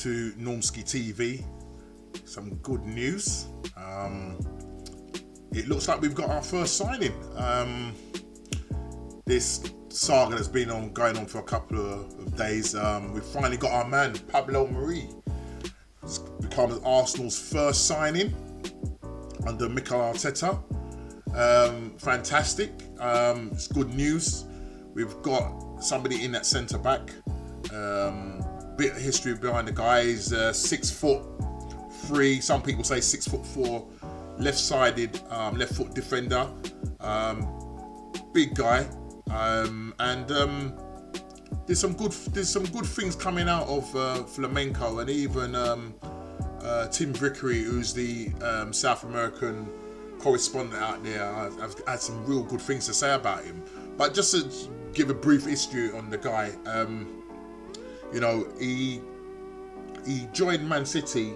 to Normskitv. Some good news. It looks like we've got our first signing. This saga that's been going on for a couple of days. We've finally got our man Pablo. It's become Arsenal's first signing under Mikel Arteta. Fantastic. It's good news. We've got somebody in that centre back. Bit of history behind the guy. He's 6'3". Some people say 6'4". Left-sided, left foot defender. Big guy. And there's some good things coming out of Flamenco, and even Tim Vickery, who's the South American correspondent out there. I've had some real good things to say about him. But just to give a brief history on the guy, he joined Man City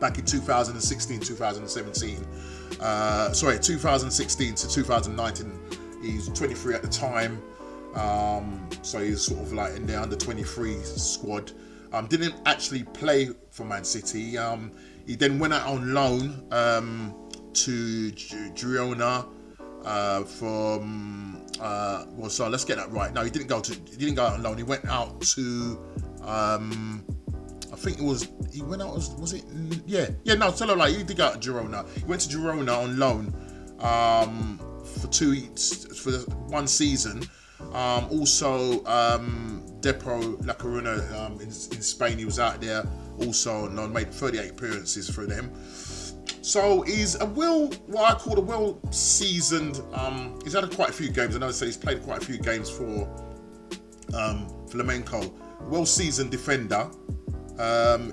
back in 2016, 2017. 2016 to 2019. He's 23 at the time. So he's sort of like in the under 23 squad. Didn't actually play for Man City. He then went out on loan to Girona let's get that right. No, he didn't go out on loan. He went out to he did go out to Girona. He went to Girona on loan for 1 season. Also Depo La Coruna in Spain, he was out there also, made 38 appearances for them. So he's what I call a well-seasoned, he's had quite a few games. I know he's played quite a few games for Flamenco. Well-seasoned defender.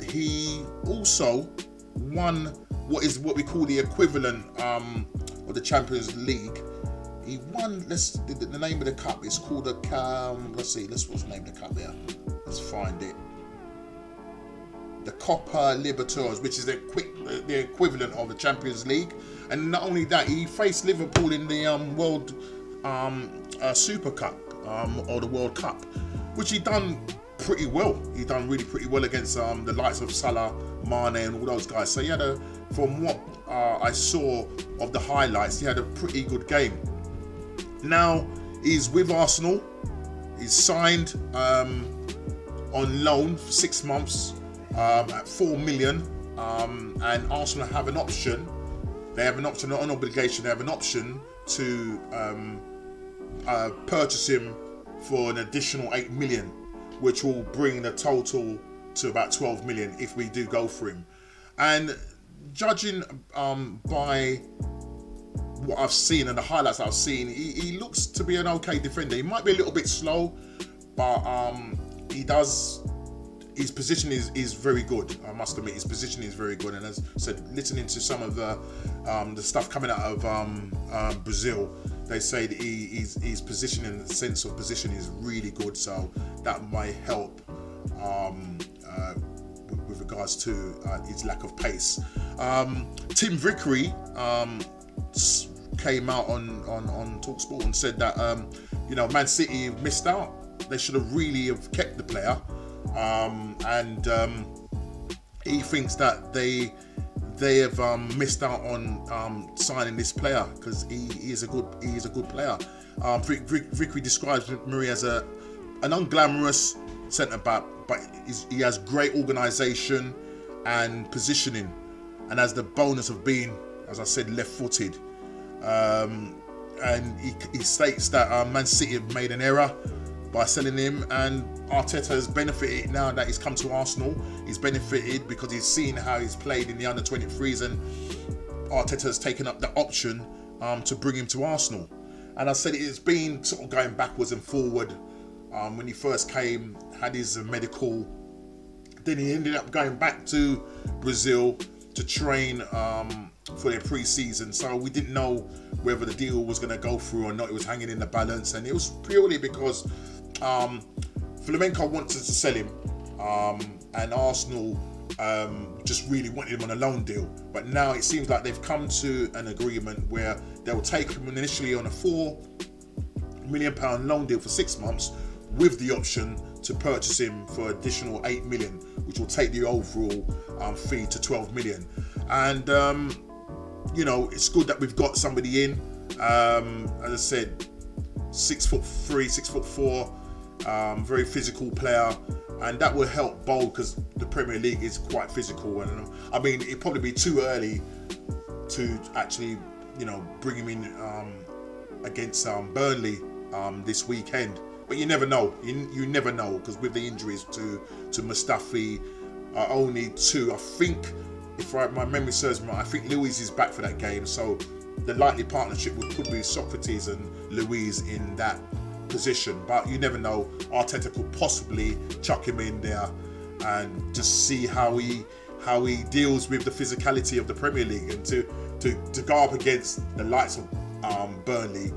He also won what we call the equivalent of the Champions League. He won. The name of the cup is called what's the name of the cup there? Let's find it. The Copa Libertadores, which is the equivalent of the Champions League. And not only that, he faced Liverpool in the World Super Cup or the World Cup, which he done pretty well. He done really pretty well against the likes of Salah, Mane, and all those guys. So he had from what I saw of the highlights, he had a pretty good game. Now he's with Arsenal. He's signed on loan for 6 months at 4 million. And Arsenal have an option. They have an option, not an obligation. They have an option to purchase him for an additional 8 million, which will bring the total to about 12 million if we do go for him. And judging by what I've seen and the highlights I've seen, he looks to be an okay defender. He might be a little bit slow, but his position is very good. I must admit, his position is very good. And as I said, listening to some of the stuff coming out of Brazil, they say that his position and the sense of position is really good. So that might help with regards to his lack of pace. Tim Vickery came out on TalkSport and said that Man City missed out. They should have really kept the player. And he thinks that they have missed out on signing this player because he is a good player. Vickery describes Murray as an unglamorous centre back, but he has great organisation and positioning, and has the bonus of being, as I said, left-footed. And he states that Man City have made an error by selling him, and Arteta has benefited now that he's come to Arsenal. He's benefited because he's seen how he's played in the under 23s, and Arteta has taken up the option to bring him to Arsenal. And I said it's been sort of going backwards and forward. When he first came, had his medical, then he ended up going back to Brazil to train for their pre-season. So we didn't know whether the deal was going to go through or not. It was hanging in the balance, and it was purely because Flamenco wanted to sell him, and Arsenal just really wanted him on a loan deal. But now it seems like they've come to an agreement where they'll take him initially on a £4 million loan deal for 6 months, with the option to purchase him for additional 8 million, which which will take the overall fee to 12 million. And it's good that we've got somebody in. As I said, 6'3", 6'4", very physical player, and that will help bowl because the Premier League is quite physical. And I mean, it'd probably be too early to actually, bring him in against Burnley this weekend. But you never know. You never know, because with the injuries to Mustafi, only two. I think, if my memory serves me right, I think Luiz is back for that game. So the likely partnership could be Socrates and Luiz in that position. But you never know. Arteta could possibly chuck him in there and just see how he deals with the physicality of the Premier League, and to go up against the likes of Burnley.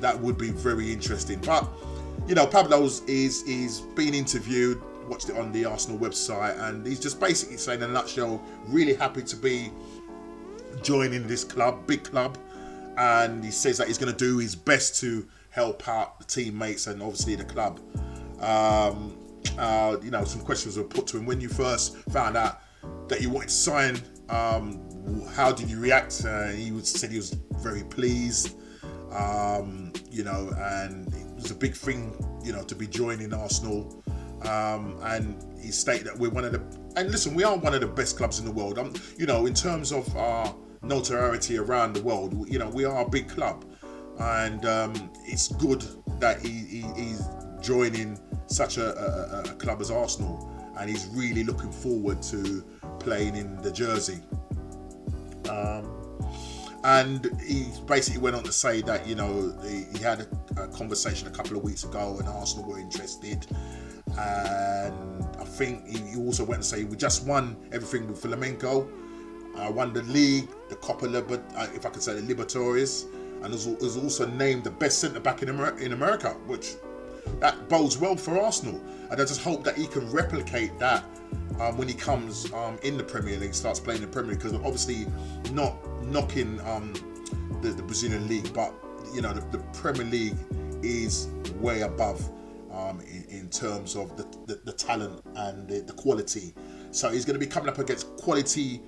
That would be very interesting. But Pablo's is being interviewed. Watched it on the Arsenal website, and he's just basically saying in a nutshell, really happy to be joining this club, big club, and he says that he's going to do his best to help out the teammates and obviously the club. Some questions were put to him when you first found out that you wanted to sign. How did you react? He said he was very pleased. And it was a big thing, to be joining Arsenal. And he stated that we are one of the best clubs in the world. In terms of our notoriety around the world, we are a big club, and it's good that he's joining such a club as Arsenal, and he's really looking forward to playing in the jersey. And he basically went on to say that, he had a conversation a couple of weeks ago and Arsenal were interested. And I think he also went and say, we just won everything with Flamengo. I won the league, the Copa if I could say the Libertadores, and was also named the best centre-back in America, which that bodes well for Arsenal. And I just hope that he can replicate that when he comes in the Premier League, starts playing in the Premier League, because obviously not knocking the Brazilian league, but the Premier League is way above in terms of the talent and the quality. So he's going to be coming up against quality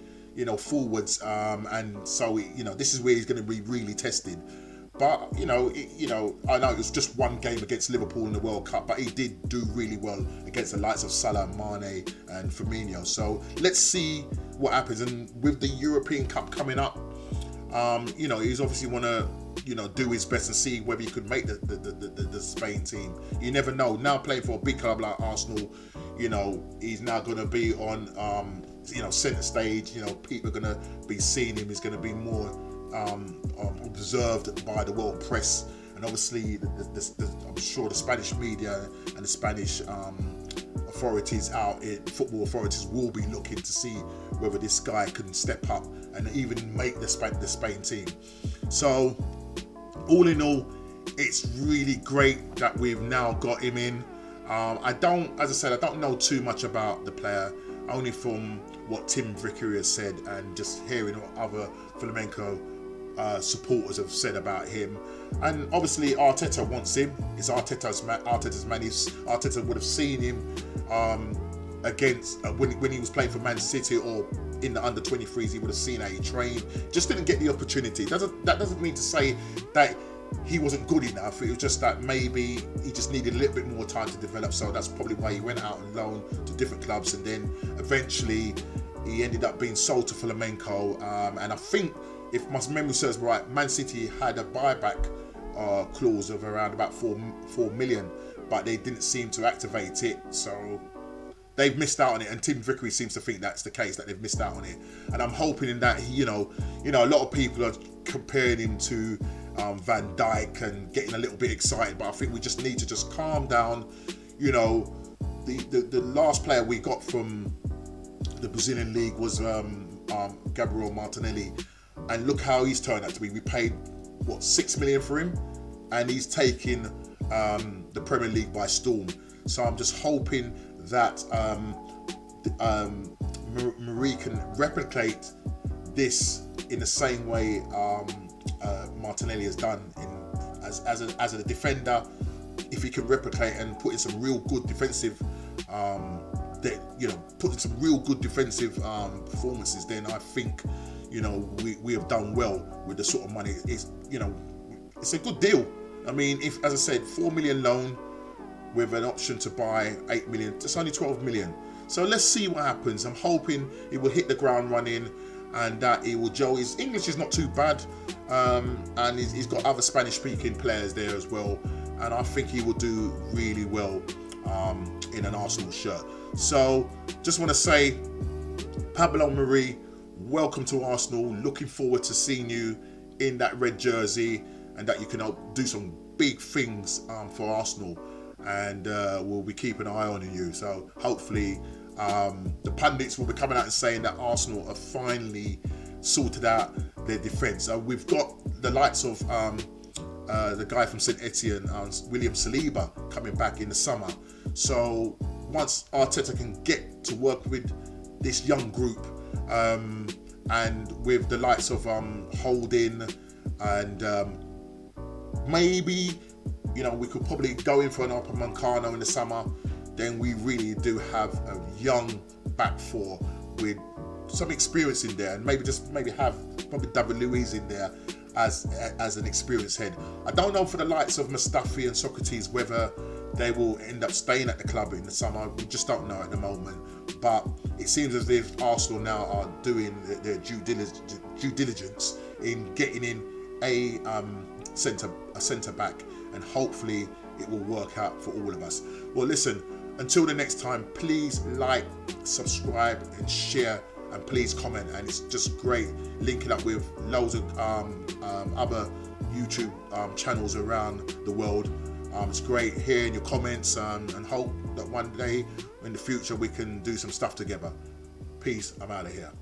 forwards, and so this is where he's going to be really tested. But I know it was just one game against Liverpool in the World Cup, but he did do really well against the likes of Salah, Mane and Firmino. So let's see what happens. And with the European Cup coming up, he's obviously want to do his best and see whether he could make the Spain team. You never know. Now playing for a big club like Arsenal, he's now going to be on centre stage. People are going to be seeing him. He's going to be more observed by the world press, and obviously I'm sure the Spanish media and the Spanish authorities football authorities will be looking to see whether this guy can step up and even make the Spain team. So all in all, it's really great that we've now got him in. I don't know too much about the player, only from what Tim Vickery has said and just hearing what other Flamenco supporters have said about him. And obviously Arteta wants him. It's Arteta's man. Arteta would have seen him against when he was playing for Man City or in the under 23s. He would have seen how he trained. Just didn't get the opportunity. That doesn't mean to say that he wasn't good enough. It was just that maybe he just needed a little bit more time to develop. So that's probably why he went out on loan to different clubs, and then eventually he ended up being sold to Flamenco. And I think, if my memory serves me right, Man City had a buyback clause of around about 4 million, but they didn't seem to activate it. So they've missed out on it, and Tim Vickery seems to think that's the case, that they've missed out on it. And I'm hoping in that a lot of people are comparing him to Van Dijk and getting a little bit excited, but I think we just need to just calm down. The last player we got from the Brazilian league was Gabriel Martinelli, and look how he's turned out to be. We paid 6 million for him, and he's taking the Premier League by storm. So I'm just hoping that Marie can replicate this in the same way Martinelli has done as a defender. If he can replicate and put in some real good defensive putting some real good defensive performances, then I think we have done well with the sort of money. It's a good deal. I mean, if, as I said, 4 million loan with an option to buy 8 million, it's only 12 million. So let's see what happens. I'm hoping he will hit the ground running and that he will gel. His English is not too bad, and he's got other Spanish-speaking players there as well. And I think he will do really well in an Arsenal shirt. So just want to say, Pablo Marie, welcome to Arsenal. Looking forward to seeing you in that red jersey, and that you can do some big things for Arsenal. And we'll be keeping an eye on you. So hopefully the pundits will be coming out and saying that Arsenal have finally sorted out their defence. We've got the likes of the guy from St Etienne, William Saliba, coming back in the summer. So once Arteta can get to work with this young group, and with the likes of Holding, and maybe we could probably go in for an Upamecano in the summer, then we really do have a young back four with some experience in there, and maybe have David Luiz in there as an experienced head. I don't know for the likes of Mustafi and Socrates whether they will end up staying at the club in the summer. We just don't know at the moment. But it seems as if Arsenal now are doing their due diligence in getting in a centre back, and hopefully it will work out for all of us. Well, listen, until the next time, please like, subscribe and share, and please comment. And it's just great linking up with loads of other YouTube channels around the world. It's great hearing your comments, and hope that one day in the future we can do some stuff together. Peace, I'm out of here.